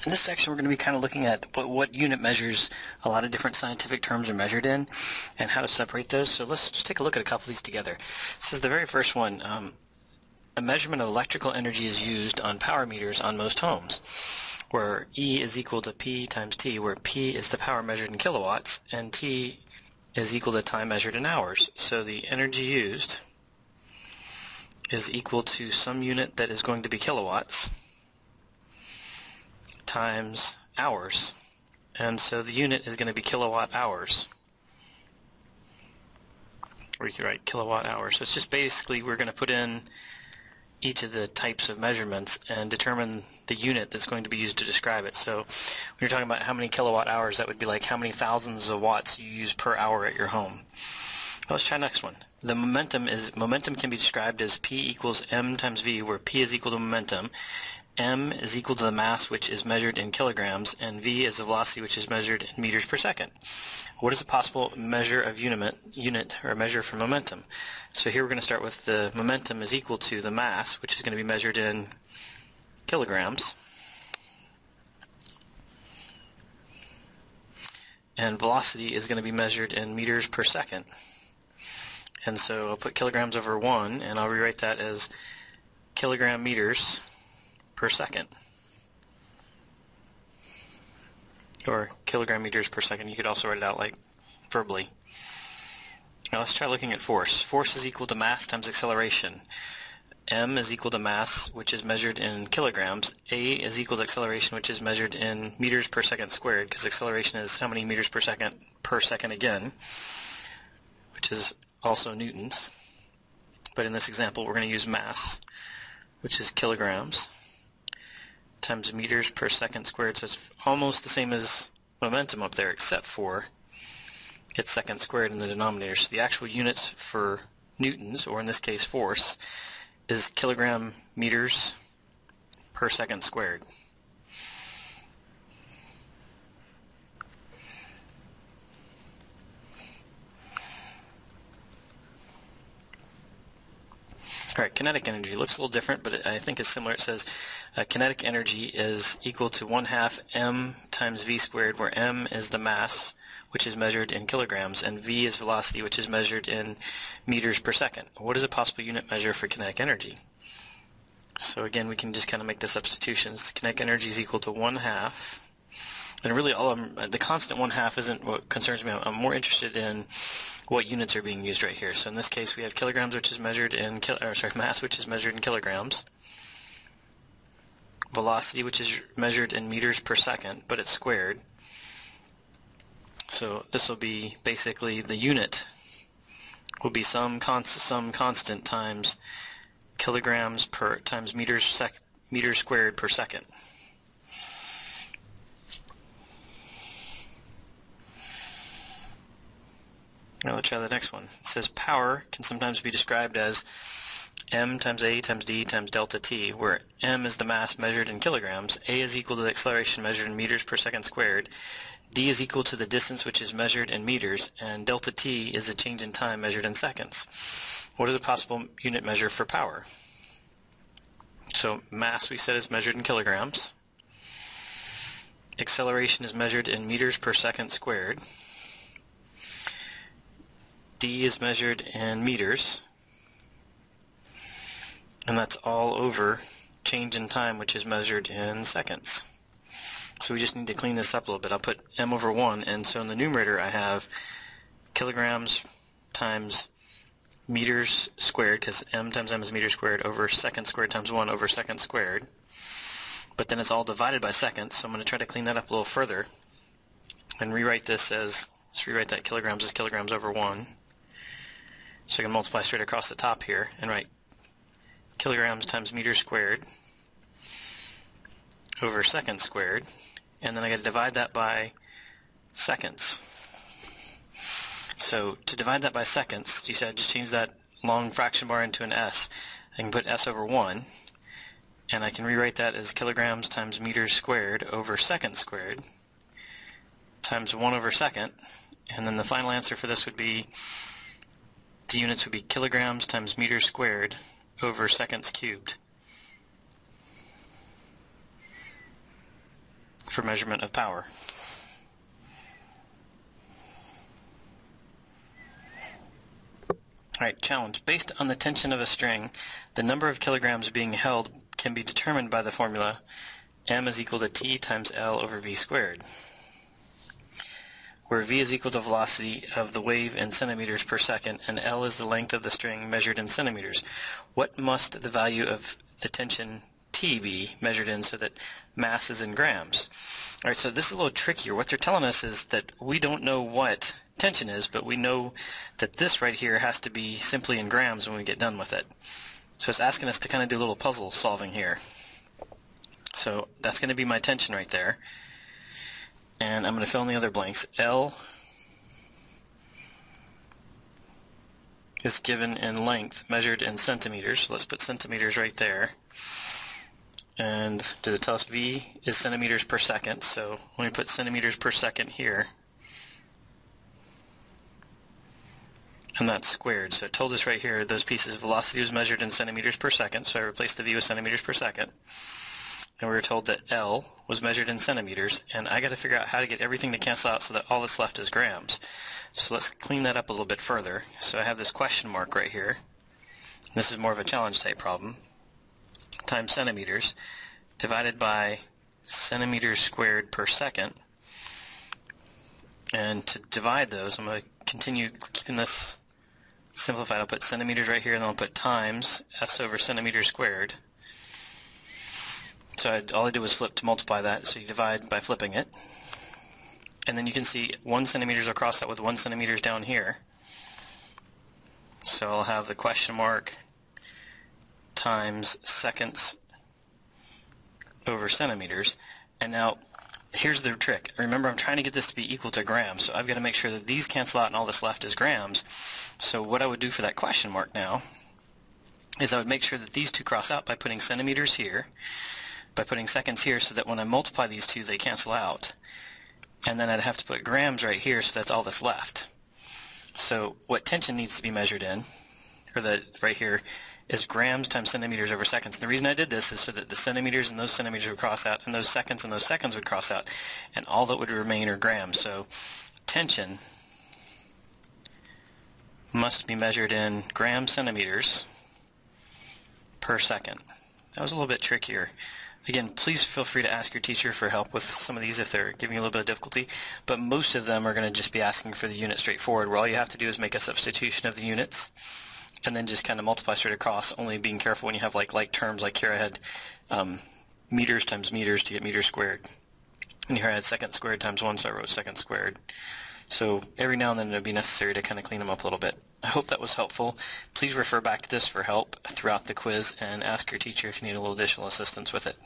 In this section, we're going to be kind of looking at what unit measures a lot of different scientific terms are measured in and how to separate those. So let's just take a look at a couple of these together. This is the very first one. A measurement of electrical energy is used on power meters on most homes, where E is equal to P times T, where P is the power measured in kilowatts and T is equal to time measured in hours. So the energy used is equal to some unit that is going to be kilowatts times hours. And so the unit is going to be kilowatt hours. Or you could write kilowatt hours. So it's just basically we're going to put in each of the types of measurements and determine the unit that's going to be used to describe it. So when you're talking about how many kilowatt hours, that would be like how many thousands of watts you use per hour at your home. Let's try next one. The momentum can be described as P equals m times v, where P is equal to momentum, m is equal to the mass, which is measured in kilograms, and v is the velocity, which is measured in meters per second. What is a possible measure of unit or measure for momentum? So here we're going to start with the momentum is equal to the mass, which is going to be measured in kilograms, and velocity is going to be measured in meters per second. And so I'll put kilograms over 1, and I'll rewrite that as kilogram meters per second, or kilogram meters per second. You could also write it out like verbally. Now let's try looking at force. Force is equal to mass times acceleration. M is equal to mass, which is measured in kilograms. A is equal to acceleration, which is measured in meters per second squared, because acceleration is how many meters per second again, which is also newtons. But in this example, we're going to use mass, which is kilograms, times meters per second squared. So it's almost the same as momentum up there, except for it's second squared in the denominator. So the actual units for newtons, or in this case force, is kilogram meters per second squared. All right, kinetic energy looks a little different, but I think it's similar. It says kinetic energy is equal to 1/2 m times v squared, where m is the mass, which is measured in kilograms, and v is velocity, which is measured in meters per second. What is a possible unit measure for kinetic energy? So again, we can just kind of make the substitutions. Kinetic energy is equal to 1/2. And really, the constant 1/2 isn't what concerns me. I'm more interested in what units are being used right here. So in this case, we have kilograms, which is measured in mass, which is measured in kilograms. Velocity, which is measured in meters per second, but it's squared. So this will be basically the unit will be some constant times kilograms times meters squared per second. Now let's try the next one. It says power can sometimes be described as m times a times d times delta t, where m is the mass measured in kilograms, a is equal to the acceleration measured in meters per second squared, d is equal to the distance, which is measured in meters, and delta t is the change in time measured in seconds. What is a possible unit measure for power? So mass, we said, is measured in kilograms. Acceleration is measured in meters per second squared. D is measured in meters, and that's all over change in time, which is measured in seconds. So we just need to clean this up a little bit. I'll put m over 1, and so in the numerator I have kilograms times meters squared, because m times m is meters squared, over second squared times 1 over second squared. But then it's all divided by seconds, so I'm going to try to clean that up a little further and rewrite this as, let's rewrite that kilograms as kilograms over 1. So I can multiply straight across the top here and write kilograms times meters squared over seconds squared, and then I got to divide that by seconds. So to divide that by seconds, you said just change that long fraction bar into an s. I can put s over 1, and I can rewrite that as kilograms times meters squared over seconds squared times 1 over second, and then the final answer for this would be, the units would be kilograms times meters squared over seconds cubed. for measurement of power. Alright, challenge. Based on the tension of a string, the number of kilograms being held can be determined by the formula m is equal to T times L over V squared, where V is equal to velocity of the wave in centimeters per second and L is the length of the string measured in centimeters. What must the value of the tension T be measured in so that mass is in grams? Alright, so this is a little trickier. What they're telling us is that we don't know what tension is, but we know that this right here has to be simply in grams when we get done with it. So it's asking us to kind of do a little puzzle solving here. So that's going to be my tension right there. And I'm going to fill in the other blanks. L is given in length measured in centimeters. So let's put centimeters right there. And does it tell us V is centimeters per second? So when we put centimeters per second here, and that's squared. So it told us right here those pieces of velocity was measured in centimeters per second, so I replaced the V with centimeters per second. And we were told that L was measured in centimeters, and I got to figure out how to get everything to cancel out so that all that's left is grams. So let's clean that up a little bit further. So I have this question mark right here. This is more of a challenge type problem. Times centimeters divided by centimeters squared per second. And to divide those, I'm going to continue keeping this simplified. I'll put centimeters right here, and then I'll put times s over centimeters squared. So all I did was flip to multiply that, so you divide by flipping it. And then you can see 1 centimeters will cross out with 1 centimeters down here. So I'll have the question mark times seconds over centimeters. And now here's the trick. Remember, I'm trying to get this to be equal to grams, so I've got to make sure that these cancel out and all that's left is grams. So what I would do for that question mark now is I would make sure that these two cross out by putting centimeters here, by putting seconds here, so that when I multiply these two they cancel out. And then I'd have to put grams right here, so that's all that's left. So what tension needs to be measured in, or right here, is grams times centimeters over seconds. And the reason I did this is so that the centimeters and those centimeters would cross out, and those seconds would cross out, and all that would remain are grams. So tension must be measured in gram centimeters per second. That was a little bit trickier. Again, please feel free to ask your teacher for help with some of these if they're giving you a little bit of difficulty, but most of them are going to just be asking for the unit straightforward, where all you have to do is make a substitution of the units and then just kind of multiply straight across, only being careful when you have like terms. Like here I had meters times meters to get meters squared, and here I had second squared times 1, so I wrote second squared. So every now and then it would be necessary to kind of clean them up a little bit. I hope that was helpful. Please refer back to this for help throughout the quiz and ask your teacher if you need a little additional assistance with it.